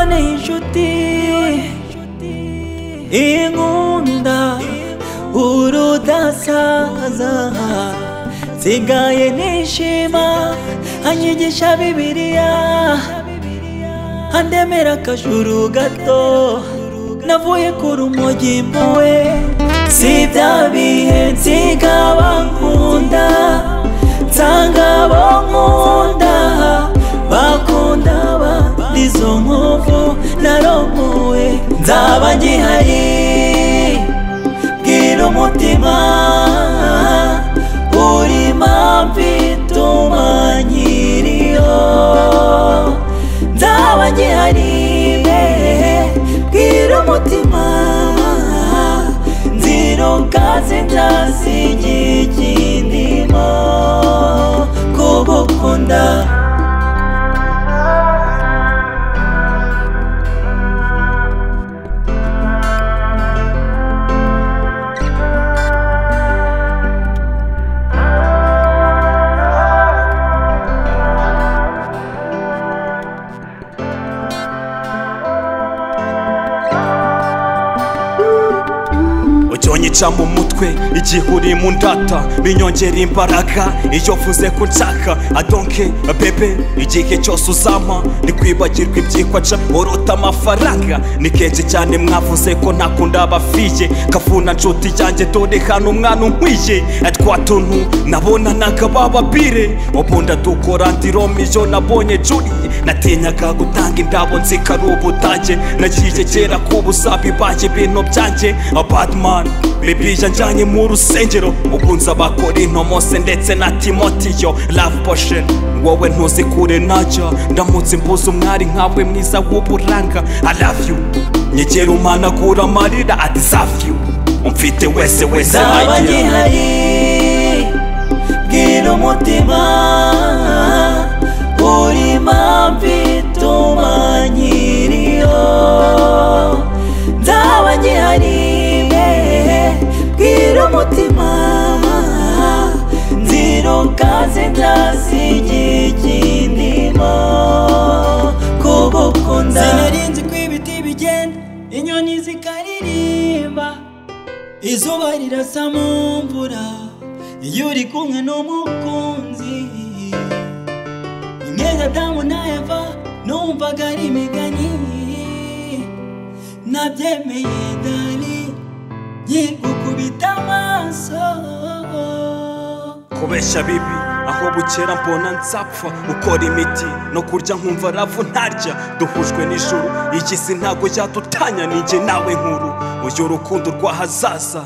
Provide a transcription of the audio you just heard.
niboneye inshuti inkunda urudasaza nsigaye nishima anyigisha Bibiliya andemera akajuru gato navuye ku rumogi mpuwe si bya bihe nsiga bankunda nsanga bonkunda bakunda izo nkovu narongowe nzaba ngihari bwira umutima uri impamvu ituma nkiriho nzaba ngihari bwira umutima nzirukaze ntasigiye ikindimo kugukunda Onyica mu mutwe igihe uri mu ndata binyongera imbaraga iyo vuze ko nshaka adonke bebe igihe cyose uzampa ni kwibagirwa ibyikwaca urota amafaranga ni kenshi cyane mwavuze ko ntakunda abafiye kavuna nshuti yanjye dore hano umwana unkwiye twa tuntu nabonanaga bababire ubundi dukora ndiroma iyo nabonye juri natinyaga gutanga indabo nzika ari ubutage nagiye kera ko buzabibaye ibintu byanjye Batman Baby yanjanye mu rusengero ubunza bakora intomose ndetse na Timotiyo Love Potion wowe ntuzi kure najya ndamutse mbuze umwari nkawe mwiza w'uburanga I love you nyegera umanagura amarira I deserve you umfite wese nzaba ngihari bwira umutima uri impamvu ituma nkiriho nzaba ngihari bwira umutima nzirukaze ntasigiye ikindimo kugukunda sinarinzi ko ibiti bigenda inyoni zikaririmba izuba rirasa mu mvura iyo uri kumwe n'umukunzi imyenda Adamu na Eva numvaga ari imigani nabyemeye dali nkikukubita amaso kubeshya bibi aho bukera mbona nzapfa ukora imiti no kurya nkumva ravu ntarya duhujwe n'ijuru igisi ntago yadutanya ninjye nawe nkuru uyu rukundo rw'ahazaza